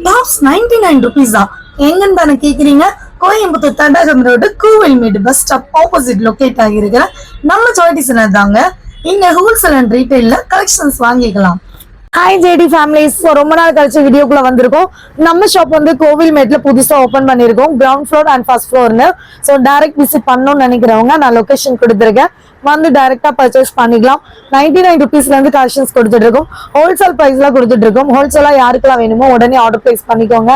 Tops 99 rupees தான். எங்கன்னு தானே கேக்குறீங்க? Coimbatore Thadagam road Koovalmedu bus stop opposite locate ஆகியிருக்கிற நம்ம சாய்டிஸ் தாங்க. இங்க ஹோல்சேல் அண்ட் ரீட்டைல்ல கலெக்ஷன்ஸ் வாங்கிக்கலாம். ஹாய் ஜேடி ஃபேமிலிஸ், ரொம்ப நாள் கழிச்சு வீடியோக்குள்ள வந்திருக்கோம். நம்ம ஷாப் வந்து கோவில்மேட்ல புதுசா ஓபன் பண்ணிருக்கோம், கிரவுண்ட் ஃப்ளோர் அண்ட் ஃபர்ஸ்ட் ஃப்ளோர்னு. ஸோ டைரக்ட் விசிட் பண்ணணும்னு நினைக்கிறவங்க நான் லொகேஷன் கொடுத்துருக்கேன், வந்து டைரக்டா பர்ச்சேஸ் பண்ணிக்கலாம். 99 rupeesல இருந்து கலெக்ஷன்ஸ் கொடுத்துட்டு இருக்கோம். ஹோல்சேல் பிரைஸ்ல கொடுத்துட்டு இருக்கோம். ஹோல்சேலா யாருக்கெல்லாம் வேணுமோ உடனே ஆர்டர் பிளேஸ் பண்ணிக்கோங்க.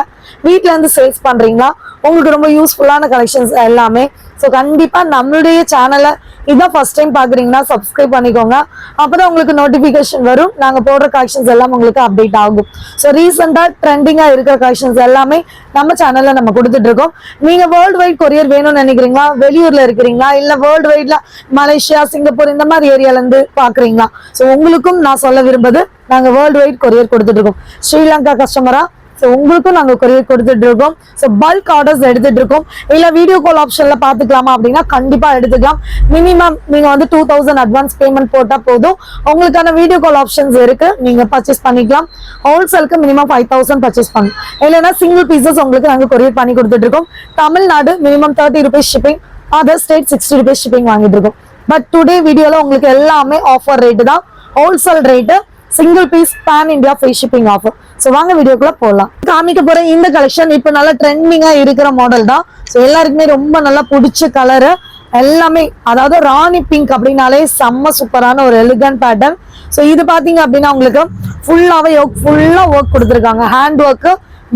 வீட்ல இருந்து சேல்ஸ் பண்றீங்களா, உங்களுக்கு ரொம்ப யூஸ்ஃபுல்லான கலெக்ஷன்ஸ் எல்லாமே. ஸோ கண்டிப்பா நம்மளுடைய சேனலை இதான் ஃபர்ஸ்ட் டைம் பாக்குறீங்கன்னா சப்ஸ்கிரைப் பண்ணிக்கோங்க. அப்பதான் உங்களுக்கு நோட்டிபிகேஷன் வரும், நாங்க போடுற கலெக்ஷன்ஸ் எல்லாம் உங்களுக்கு அப்டேட் ஆகும். ஸோ ரீசெண்டா ட்ரெண்டிங்கா இருக்கிற கலெக்ஷன்ஸ் எல்லாமே நம்ம சேனல்ல நம்ம கொடுத்துட்டு இருக்கோம். நீங்க வேர்ல்டு வைட் கொரியர் வேணும்னு நினைக்கிறீங்களா, வெளியூர்ல இருக்கிறீங்களா, இல்ல வேர்ல்டு வைட்ல மலேசியா, சிங்கப்பூர் இந்த மாதிரி ஏரியால இருந்து பாக்குறீங்களா, ஸோ உங்களுக்கும் நான் சொல்ல விரும்புது, நாங்க வேர்ல்டு வைட் கொரியர் கொடுத்துட்டு இருக்கோம். ஸ்ரீலங்கா கஸ்டமரா, ஸோ உங்களுக்கும் நாங்கள் கொரியர் கொடுத்துட்டு இருக்கோம். ஸோ பல்க் ஆர்டர்ஸ் எடுத்துட்டு இருக்கோம். இல்லை வீடியோ கால் ஆப்ஷன்ல பார்த்துக்கலாமா அப்படின்னா கண்டிப்பா எடுத்துக்கலாம். மினிமம் நீங்க வந்து 2000 அட்வான்ஸ் பேமெண்ட் போட்டா போதும், உங்களுக்கான வீடியோ கால் ஆப்ஷன்ஸ் இருக்கு, நீங்க பர்ச்சேஸ் பண்ணிக்கலாம். ஹோல்சேலுக்கு மினிமம் 5000 பர்ச்சேஸ் பண்ணணும். இல்லைன்னா சிங்கிள் பீசஸ் உங்களுக்கு நாங்கள் கொரியர் பண்ணி கொடுத்துட்டு இருக்கோம். Tamil Nadu minimum 30 rupees shipping, other state 60 rupees shipping வாங்கிட்டு இருக்கோம். பட் டுடே வீடியோல உங்களுக்கு எல்லாமே ஆஃபர் ரேட்டு தான், wholesale rate, single piece pan India free shipping offer. So வாங்க வீடியோக்குள்ள போகலாம். காமிக்க போற இந்த கலெக்ஷன் இப்போ நல்லா ட்ரெண்டிங்கா இருக்கிற மாடல் தான். ஸோ எல்லாருக்குமே ரொம்ப நல்லா பிடிச்ச கலரு எல்லாமே, அதாவது ராணி பிங்க் அப்படின்னாலே செம்ம சூப்பரான ஒரு எலிகன்ட் பேட்டர்ன். ஸோ இது பாத்தீங்க அப்படின்னா உங்களுக்கு ஃபுல்லாவே ஃபுல்லா ஒர்க் கொடுத்துருக்காங்க, hand work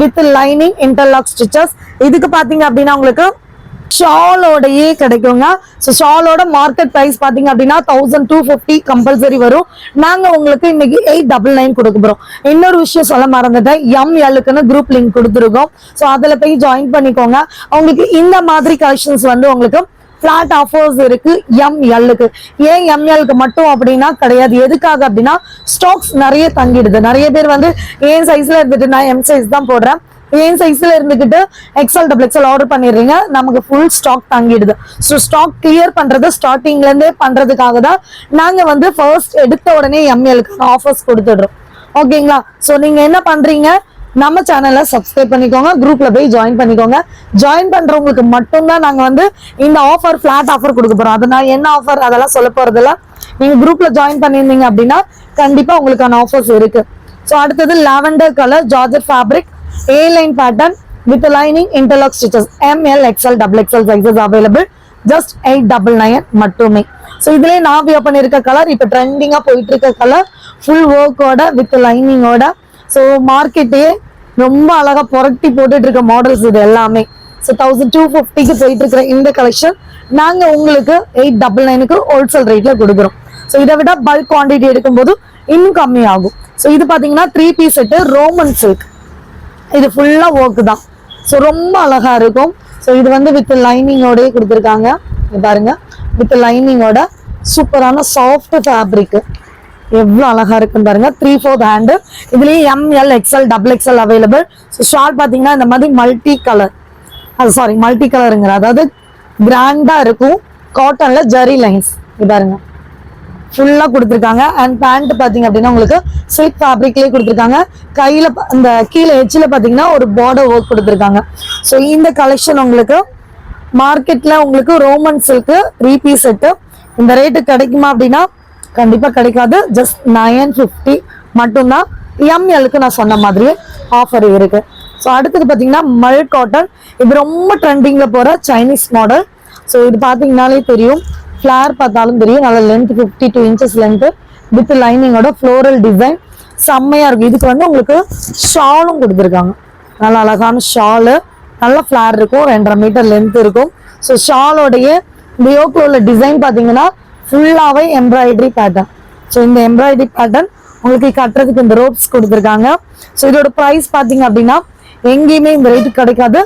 with lining interlock stitches. இதுக்கு பாத்தீங்க அப்படின்னா உங்களுக்கு ஷாலோடையே கிடைக்குங்க. ஸோ ஷாலோட மார்க்கெட் பிரைஸ் பாத்தீங்க அப்படின்னா 1250 கம்பல்சரி வரும். நாங்க உங்களுக்கு இன்னைக்கு 899 கொடுக்க போறோம். இன்னொரு விஷயம் சொல்ல மறந்துட்டேன், MLக்குன்னு குரூப் லிங்க் கொடுத்துருக்கோம். ஸோ அதுல போய் ஜாயின் பண்ணிக்கோங்க. உங்களுக்கு இந்த மாதிரி கலெக்ஷன்ஸ் வந்து உங்களுக்கு பிளாட் ஆஃபர்ஸ் இருக்கு MLக்கு. ஏன் MLக்கு மட்டும் அப்படின்னா கிடையாது, எதுக்காக அப்படின்னா ஸ்டாக்ஸ் நிறைய தங்கிடுது. நிறைய பேர் வந்து ஏன் சைஸ்ல இருந்துட்டு நான் M சைஸ் தான் போடுறேன், ஏன் சைஸ்ல இருந்துகிட்டு XL XXL ஆர்டர் பண்ணிடுறீங்க, நமக்கு ஃபுல் ஸ்டாக் தங்கிடுது. ஸோ ஸ்டாக் கிளியர் பண்றது ஸ்டார்டிங்ல இருந்தே பண்றதுக்காக தான் நாங்க வந்து ஃபர்ஸ்ட் எடுத்த உடனே MLக்கு ஆஃபர்ஸ் கொடுத்துடுறோம். ஓகேங்களா? ஸோ நீங்க என்ன பண்றீங்க, நம்ம சேனலை சப்ஸ்கிரைப் பண்ணிக்கோங்க, குரூப்ல போய் ஜாயின் பண்ணிக்கோங்க. ஜாயின் பண்றவங்களுக்கு மட்டும்தான் நாங்க வந்து இந்த ஆஃபர் பிளாட் ஆஃபர் கொடுக்க போறோம். அதனால என்ன ஆஃபர் அதெல்லாம் சொல்ல போறதில்ல. நீங்க குரூப்ல ஜாயின் பண்ணிருந்தீங்க அப்படின்னா கண்டிப்பா உங்களுக்கான ஆஃபர்ஸ் இருக்கு. ஸோ அடுத்தது lavender colour georgette fabric, A-line pattern with lining interlock stitches, ML XL XXL sizes available, just 899 மட்டுமே. ஸோ இதுலேயே நான் வியர் பண்ணியிருக்க கலர், இப்போ ட்ரெண்டிங்காக போயிட்டு இருக்க கலர், ஃபுல் ஒர்க்கோட வித் லைனிங்கோட. ஸோ மார்க்கெட்டே ரொம்ப அழகா புரட்டி போட்டுட்டு இருக்க மாடல்ஸ் இது எல்லாமே. ஸோ 1250க்கு போயிட்டு இருக்கிற இந்த கலெக்ஷன் நாங்க உங்களுக்கு 899க்கு ஹோல்சேல் ரேட்ல கொடுக்குறோம். ஸோ இதை விட பல்க் குவான்டிட்டி எடுக்கும்போது இன்னும் கம்மி ஆகும். ஸோ இது பாத்தீங்கன்னா 3 piece செட்டு ரோமன் சில்க், இது ஃபுல்லா ஒர்க் தான். ஸோ ரொம்ப அழகா இருக்கும். ஸோ இது வந்து வித் லைனிங்கோடய கொடுத்துருக்காங்க, பாருங்க வித் லைனிங்கோட சூப்பரான சாஃப்ட் ஃபேப்ரிக், எவ்வளவு அழகா இருக்குன்னு பாருங்க. 3/4 ஹேண்டு, இதுலயே ML XL XXL available. So short பாத்தீங்கன்னா இந்த மாதிரி மல்டி கலர், மல்டி கலருங்கிற, அதாவது கிராண்டா இருக்கும், காட்டன்ல ஜரி லைன்ஸ் பாருங்க ஃபுல்லா கொடுத்துருக்காங்க. அண்ட் பேண்ட் பாத்தீங்க அப்படின்னா உங்களுக்கு சில்க் ஃபேப்ரிக்லயே கொடுத்துருக்காங்க. கையில இந்த கீழே எட்ஜ்ல பாத்தீங்கன்னா ஒரு பார்டர் ஒர்க் கொடுத்துருக்காங்க. ஸோ இந்த கலெக்ஷன் உங்களுக்கு மார்க்கெட்ல உங்களுக்கு ரோமன் சில்க் 3 piece செட்டு இந்த ரேட்டு கிடைக்குமா அப்படின்னா கண்டிப்பா கிடைக்காது, ஜஸ்ட் 950 மட்டும்தான். MLக்கு நான் சொன்ன மாதிரியே ஆஃபர் இருக்கு. ஸோ அடுத்தது பாத்தீங்கன்னா மல் காட்டன், இது ரொம்ப ட்ரெண்டிங்ல போற சைனீஸ் மாடல். ஸோ இது பாத்தீங்கன்னாலே தெரியும், ஃபிளார் பார்த்தாலும் தெரியும், நல்ல லென்த் 52 inches லென்த் வித் லைனிங்கோட ஃப்ளோரல் டிசைன் செம்மையா இருக்கும். இதுக்கு வந்து உங்களுக்கு ஷாலும் கொடுத்துருக்காங்க, நல்ல அழகான ஷாலு, நல்ல ஃபிளார் இருக்கும், 2.5 meter லென்த் இருக்கும். ஸோ ஷாலோடைய இந்த யோக்ல உள்ள டிசைன் பார்த்தீங்கன்னா ஃபுல்லாவே எம்ப்ராய்டரி பேட்டர்ன். ஸோ இந்த எம்ப்ராய்டரி பேட்டர்ன் உங்களுக்கு கட்டுறதுக்கு இந்த ரோப்ஸ் கொடுத்துருக்காங்க. ஸோ இதோட ப்ரைஸ் பார்த்தீங்க அப்படின்னா எங்கேயுமே இந்த ரேட்டு கிடைக்காது,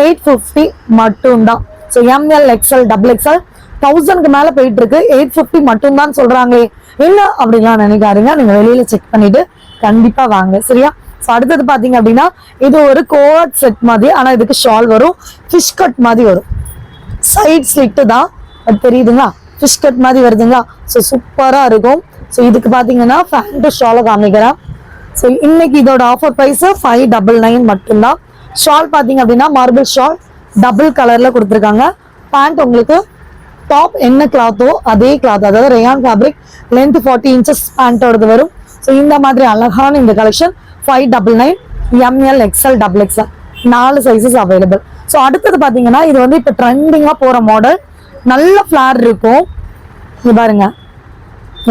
850 மட்டும்தான். ஸோ ML XL XXL 1000க்கு மேல போயிட்டு இருக்கு, 850 மட்டும் தான் சொல்றாங்களே இல்ல அப்படின்லாம் நினைக்காருங்க. நீங்க வெளியில செக் பண்ணிட்டு கண்டிப்பா வாங்க, சரியா? ஸோ அடுத்தது பாத்தீங்க அப்படின்னா இது ஒரு கோட் செட் மாதிரி, ஆனா இதுக்கு ஷால் வரும், ஃபிஷ் கட் மாதிரி வரும், சைட் ஸ்லிட்டு தான், அது தெரியுதுங்களா, ஃபிஷ் கட் மாதிரி வருதுங்களா. ஸோ சூப்பரா இருக்கும். ஸோ இதுக்கு பாத்தீங்கன்னா பேண்ட் ஷாலை காமிக்கிறேன். ஸோ இன்னைக்கு இதோட ஆஃபர் ப்ரைஸ் 599 மட்டும்தான். ஷால் பார்த்தீங்க அப்படின்னா மார்பிள் ஷால் டபுள் கலர்ல கொடுத்துருக்காங்க. பேண்ட் உங்களுக்கு டாப் என்ன கிளாத்தோ அதே கிளாத், அதாவது ரேயான் ஃபேப்ரிக், லென்த் 40 inches பேண்டோடது வரும். ஸோ இந்த மாதிரி அழகான இந்த collection 599, ML, XL, XXL 4 sizes available. So அடுத்தது பார்த்தீங்கன்னா இது வந்து இப்போ ட்ரெண்டிங்காக போகிற மாடல், நல்ல ஃப்ளார் இருக்கும். இது பாருங்க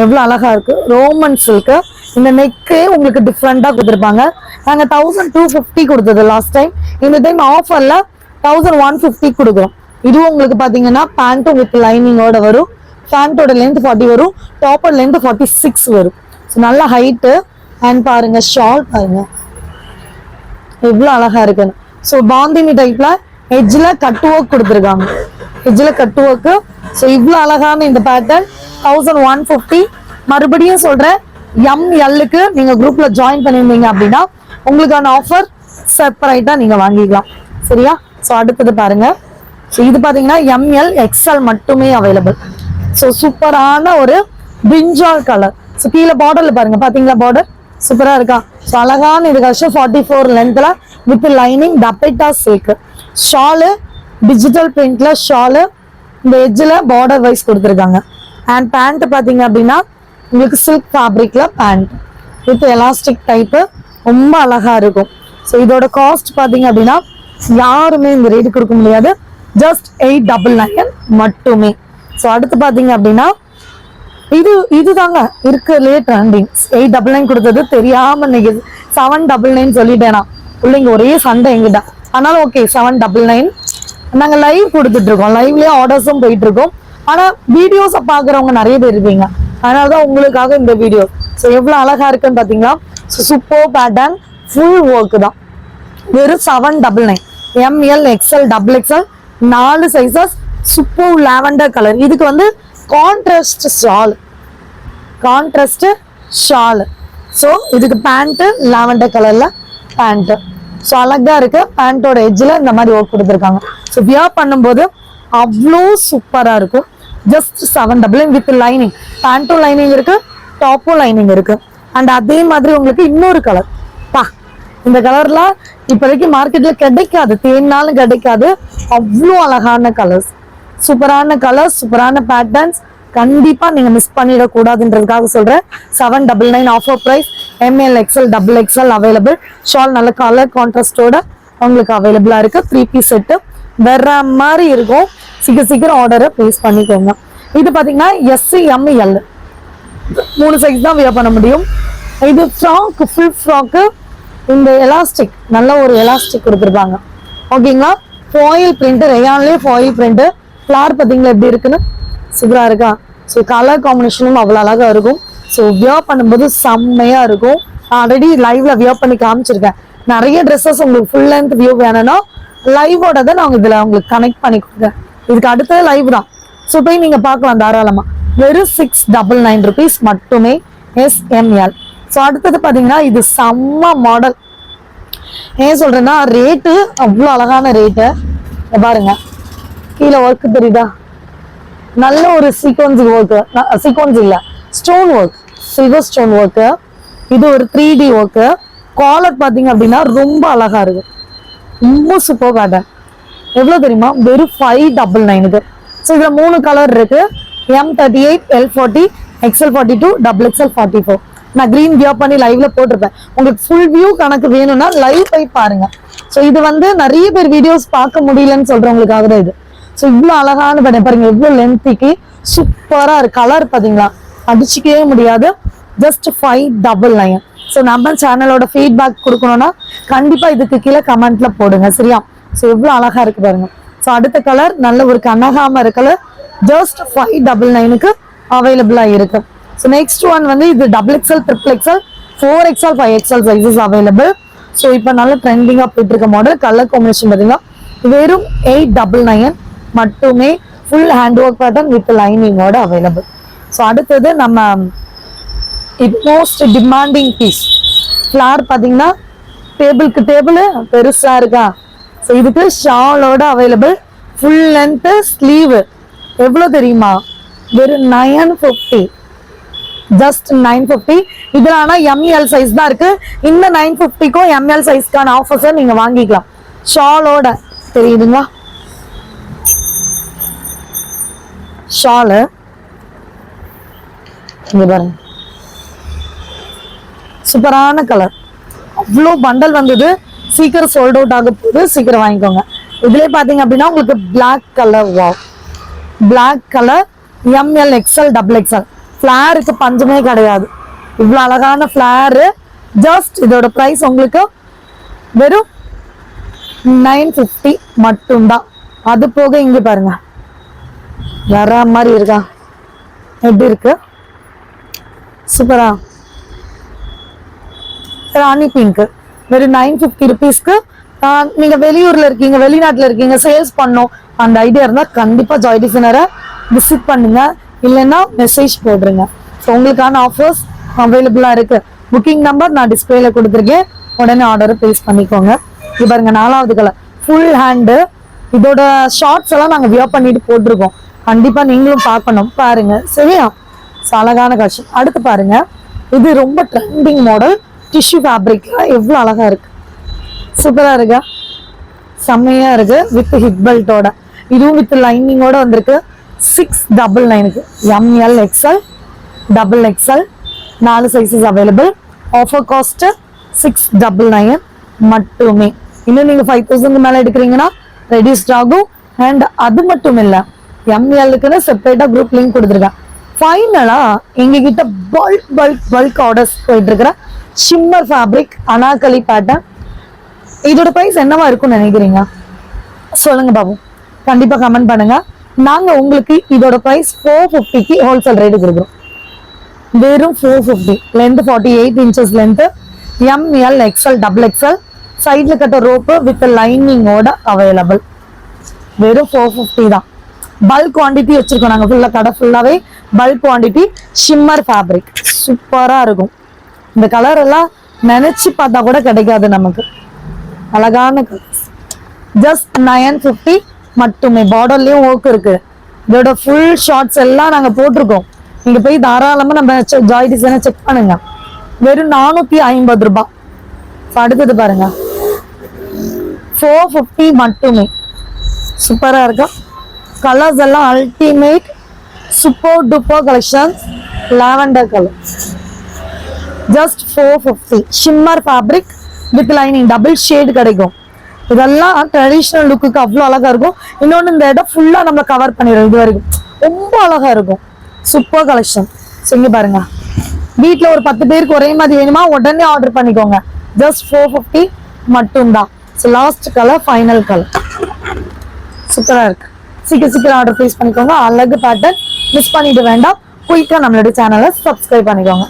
எவ்வளோ அழகா இருக்கு, ரோமன் சில்க்கு. இந்த நெக்கே உங்களுக்கு டிஃப்ரெண்டா கொடுத்துருப்பாங்க. நாங்கள் 1250 கொடுத்தது லாஸ்ட் டைம். இந்த டைம் ஆஃபர்ல 1150 கொடுக்குறோம். இதுவும் உங்களுக்கு பாத்தீங்கன்னா பேண்ட்டும் வித் லைனிங்கோட வரும். பேண்டோட லென்த் 40 வரும், டாப்போட லென்த் 46 வரும். ஸோ நல்ல ஹைட்டு. அண்ட் பாருங்க ஷால் பாருங்க எவ்வளோ அழகா இருக்குன்னு. ஸோ பாந்தினி டைப்ல எட்ஜில் கட் ஒர்க் கொடுத்துருக்காங்க, எட்ஜில் கட் ஒர்க்கு. ஸோ இவ்வளோ அழகான இந்த பேட்டர்ன் 1150. மறுபடியும் சொல்றேன், MLக்கு நீங்க குரூப்ல ஜாயின் பண்ணிருந்தீங்க அப்படின்னா உங்களுக்கான ஆஃபர் செப்பரேட்டா நீங்க வாங்கிக்கலாம். சரியா? ஸோ அடுத்தது பாருங்க. ஸோ இது பாத்தீங்கன்னா ML, XL மட்டுமே அவைலபிள். ஸோ சூப்பரான ஒரு பிரிஞ்சால் கலர். ஸோ கீழே பார்டர்ல பாருங்க, பாத்தீங்களா பார்டர் சூப்பரா இருக்கா? ஸோ அழகான இது கஷ்டம் 44 லென்த்ல with lining dupatta silk. Shawl digital பிரிண்ட்ல ஷாலு, இந்த எட்ஜில் பார்டர் வைஸ் கொடுத்துருக்காங்க. அண்ட் பேண்ட் பார்த்தீங்க அப்படின்னா உங்களுக்கு சில்க் ஃபேப்ரிக்ல பேண்ட் வித் எலாஸ்டிக் டைப்பு, ரொம்ப அழகா இருக்கும். ஸோ இதோட காஸ்ட் பார்த்தீங்க அப்படின்னா யாருமே இந்த ரேட்டு கொடுக்க முடியாது, ஜஸ்ட் 899 மட்டுமே. ஸோ அடுத்து பார்த்தீங்க அப்படின்னா இதுதாங்க இருக்கிறதுலே ட்ரெண்டிங். 899 கொடுத்தது தெரியாம இன்னைக்கு 799 சொல்லிட்டேனா, பிள்ளைங்க ஒரே சண்டை எங்கிட்ட. அதனால ஓகே 799. நாங்கள் லைவ் கொடுத்துட்டு இருக்கோம், லைவ்லயே ஆர்டர்ஸும் போயிட்டு இருக்கோம். ஆனா வீடியோஸை பாக்குறவங்க நிறைய பேர் இருப்பீங்க, அதனாலதான் உங்களுக்காக இந்த வீடியோ. ஸோ எவ்வளவு அழகா இருக்குன்னு பாத்தீங்களா? So super pattern, full work தான். வெறும் 799. ML, XL, XXL 4 sizes. Super lavender colour. இதுக்கு வந்து contrast shawl, contrast shawl. So இதுக்கு பேண்ட் லாவெண்டர் கலர்ல பேண்ட். ஸோ அழகா இருக்கு. பேண்டோட எட்ஜில் இந்த மாதிரி ஒர்க் கொடுத்துருக்காங்க. ஸோ வியர் பண்ணும்போது அவ்வளோ சூப்பரா இருக்கும். Just 799 with lining. பேண்ட்டும் லைனிங் இருக்கு, டாப்பும் லைனிங் இருக்கு. அண்ட் அதே மாதிரி உங்களுக்கு இன்னொரு கலர் பா, இந்த கலர்ல இப்போதைக்கு மார்க்கெட்ல கிடைக்காது, தேடினாலும் கிடைக்காது. அவ்வளோ அழகான கலர்ஸ், சூப்பரான கலர்ஸ், சூப்பரான பேட்டர்ன்ஸ். கண்டிப்பா நீங்க மிஸ் பண்ணிடக்கூடாதுன்றதுக்காக சொல்றேன். 799 offer price. ML, XL, XXL available. Shawl நல்ல கலர் கான்ட்ராஸ்டோட உங்களுக்கு அவைலபிளா இருக்கு. 3 பீஸ் செட்டு வேற மாதிரி இருக்கும். சீக்கிரம் ஆர்டரை பிளேஸ் பண்ணிக்கோங்க. இது பாத்தீங்கன்னா SC, ML 3 சைஸ் தான் வியர் பண்ண முடியும். இது ஃப்ராக், ஃபுல் ஃப்ராக்கு. இந்த எலாஸ்டிக், நல்ல ஒரு எலாஸ்டிக் கொடுத்துருப்பாங்க. ஓகேங்களா? ஃபாயில் பிரிண்ட், ரேயான்லேயே ஃபாயில் பிரிண்ட். ஃபிளார் பார்த்தீங்களா எப்படி இருக்குன்னு, சூப்பரா இருக்கா? ஸோ கலர் காம்பினேஷனும் அவ்வளோ அழகா இருக்கும். ஸோ வியர் பண்ணும்போது செம்மையா இருக்கும். ஆல்ரெடி லைவ்ல வியர் பண்ணி காமிச்சிருக்கேன். நிறைய ட்ரெஸ்ஸஸ் உங்களுக்கு ஃபுல் லென்த் வியூ வேணும்னா லைவோட தான் நான் இதுல உங்களுக்கு கனெக்ட் பண்ணி கொடுக்குறேன். இதுக்கு அடுத்தது லைவ் தான். ஸோ போய் நீங்க பார்க்கலாம் தாராளமா. வெறும் 699 rupees மட்டுமே. SML. ஸோ அடுத்தது பாத்தீங்கன்னா இது செம்ம மாடல். ஏன் சொல்றேன்னா ரேட்டு அவ்வளோ அழகான ரேட்டு. பாருங்க கீழே ஒர்க் தெரியுதா? நல்ல ஒரு சீக்வன்ஸ் ஒர்க், சீக்வன்ஸ் இல்ல stone work, silver stone work. இது ஒரு 3D ஒர்க். காலர் பாத்தீங்க அப்படின்னா ரொம்ப அழகா இருக்கு, ரொம்ப சூப்பர் பேட்டர்ன். எவ்வளவு தெரியுமா? வெறும் 599. ஸோ இதுல 3 கலர் இருக்கு. M38, L40, XL42, XXL 44. நான் கிரீன் வியர் பண்ணி லைவ்ல போட்டிருப்பேன். உங்களுக்கு ஃபுல் வியூ கணக்கு வேணும்னா லைவ் போய் பாருங்க. ஸோ இது வந்து நிறைய பேர் வீடியோஸ் பார்க்க முடியலன்னு சொல்றவங்களுக்காக தான் இது. ஸோ இவ்வளோ அழகான பண்ண பாருங்க, எவ்வளோ லென்த்திக்கு சூப்பரா இருக்கு. கலர் பாத்தீங்களா, அடிச்சுக்கவே முடியாது. ஜஸ்ட் 599. ஸோ நம்ம சேனலோட ஃபீட்பேக் கொடுக்கணும்னா கண்டிப்பா இதுக்கு கீழே கமெண்ட்ல போடுங்க, சரியா? ஸோ எவ்வளோ அழகா இருக்கு பாருங்க. ஸோ அடுத்த கலர் நல்ல ஒரு கனகாமர கலர், ஜஸ்ட் 599க்கு அவைலபிளா இருக்கு. ஸோ நெக்ஸ்ட் ஒன் வந்து இது XXL, XXL, 4XL, 5XL sizes available. So இப்போ நல்ல ட்ரெண்டிங்கா போயிட்டு இருக்க மாடல். கலர் காம்பினேஷன் பார்த்தீங்கன்னா வெறும் 899 மட்டுமே. Full hand work pattern with லைனிங்கோட அவைலபிள். ஸோ அடுத்தது நம்ம மோஸ்ட் டிமாண்டிங் பீஸ் ஃபிளார் பார்த்தீங்கன்னா டேபிளுக்கு டேபிள் பெருசா இருக்கா? ஸோ இதுக்கு ஷாலோட அவைலபிள். ஃபுல் லென்த் ஸ்லீவ் எவ்வளோ தெரியுமா? வெறும் 950. ஜஸ்ட் 950. இதுல ஆனா எம்எல் சைஸ் தான் இருக்கு. இந்த 950க்கும் எம்எல் சைஸ்க்கான ஆஃபர்ஸை நீங்க வாங்கிக்கலாம். ஷாலோட தெரியுதுங்களா? ஷாலு இங்க பாருங்க, சூப்பரான கலர். அவ்வளோ பண்டல் வந்தது, சீக்கிரம் சோல்ட் அவுட் ஆக போகுது, சீக்கிரம் வாங்கிக்கோங்க. இதுல பாத்தீங்க அப்படின்னா உங்களுக்கு black colour, wow black colour, M L XL double XL. ஃபிளாருக்கு பஞ்சமே கிடையாது, இவ்வளோ அழகான ஃபிளாரு. ஜஸ்ட் இதோட ப்ரைஸ் உங்களுக்கு வெறும் 950 மட்டும்தான். அது போக இங்க பாருங்க வர மாதிரி இருக்கா, எப்படி இருக்கு சூப்பரா. ராணி பிங்க் வெறும் 950 ருபீஸ்க்கு. நீங்க வெளியூர்ல இருக்கீங்க, வெளிநாட்டுல இருக்கீங்க, சேல்ஸ் பண்ணோம் அந்த ஐடியா இருந்தா கண்டிப்பா ஜாய் டிசைனரை விசிட் பண்ணுங்க, இல்லைன்னா மெசேஜ் போடுறீங்க. ஸோ உங்களுக்கான ஆஃபர்ஸ் அவைலபிளா இருக்கு. புக்கிங் நம்பர் நான் டிஸ்பிளேல கொடுத்துருக்கேன், உடனே ஆர்டரை பிளேஸ் பண்ணிக்கோங்க. இது பாருங்க 4வது கலர் ஃபுல் ஹேண்டு. இதோட ஷார்ட்ஸ் எல்லாம் நாங்க வியர் பண்ணிட்டு போட்டிருக்கோம், கண்டிப்பா நீங்களும் பார்க்கணும், பாருங்க சரியா. அழகான கலெக்ஷன். அடுத்து பாருங்க, இது ரொம்ப ட்ரெண்டிங் மாடல், டிஷ்யூ ஃபேப்ரிக்ல எவ்வளவு அழகா இருக்கு, சூப்பரா இருக்கா, செம்மையா இருக்கு. வித் ஹிப் பெல்ட்டோட, இதுவும் வித் லைனிங்கோட வந்திருக்கு. 699க்கு M L XL double XL 4 sizes available. Offer cost 699 மட்டுமே. இன்னும் நீங்க 5000 மேல எடுக்கிறீங்கன்னா ரெடியூஸ்ட் ஆகும். அண்ட் அது மட்டும் இல்ல, எம்எல்க்குன்னு செப்பரேட்டா குரூப் லிங்க் கொடுத்துருக்கேன். ஃபைனலா எங்க கிட்ட பல்க் ஆர்டர்ஸ் போயிட்டு இருக்கிற ஷிம்மர் ஃபேப்ரிக் அனார்கலி பேட்டர்ன். இதோட பிரைஸ் என்னவா இருக்கும்னு நினைக்கிறீங்க சொல்லுங்க பாபு, கண்டிப்பா கமெண்ட் பண்ணுங்க. நாங்க உங்களுக்கு இதோட பிரைஸ் 450க்கு ஹோல்சேல் ரேட்டு கொடுக்குறோம். வெறும் 450. Length 48 inches length, ML XL double XL, சைட்ல கட்ட ரோப்பு வித் லைனிங்கோட அவைலபிள். வெறும் 450 தான். பல்க் குவான்டிட்டி வச்சிருக்கோம் நாங்க, ஃபுல்லா கடை ஃபுல்லாவே பல்க் குவான்டிட்டி. ஷிம்மர் ஃபேப்ரிக் சூப்பரா இருக்கும். இந்த கலர் எல்லாம் நினைச்சு பார்த்தா கூட கிடைக்காது நமக்கு, அழகான கலர்ஸ். ஜஸ்ட் 950 மட்டுமே. பார்டர்லயும் ஒர்க் இருக்கு. இதோட ஃபுல் ஷார்ட்ஸ் எல்லாம் நாங்க போட்டிருக்கோம், நீங்க போய் தாராளமா நம்ம ஜாய் டிசைனை செக் பண்ணுங்க. வெறும் 450 ரூபாய். அடுத்தது பாருங்க 450 மட்டுமே. சூப்பரா இருக்கா, கலர்ஸ் எல்லாம் ultimate super duper collections. Lavender colour just 450. Shimmer fabric with lining double shade கிடைக்கும். இதெல்லாம் ட்ரெடிஷ்னல் லுக்குக்கு அவ்வளோ அழகா இருக்கும். இன்னொன்று இந்த இடம் ஃபுல்லா நம்ம கவர் பண்ணிடுறோம், இது வரைக்கும் ரொம்ப அழகா இருக்கும். Super collection. இங்க பாருங்க, வீட்டில் ஒரு 10 பேருக்கு ஒரே மாதிரி வேணுமா உடனே ஆர்டர் பண்ணிக்கோங்க. ஜஸ்ட் 450 மட்டும்தான். லாஸ்ட் கலர் ஃபைனல் கலர் சூப்பரா இருக்கு. சீக்கிரம் ஆர்டர் பிளேஸ் பண்ணிக்கோங்க. அழகு பேட்டர்ன் மிஸ் பண்ணிட்டு வேண்டாம். குயிக்கா நம்மளோட சேனலை சப்ஸ்கிரைப் பண்ணிக்கோங்க.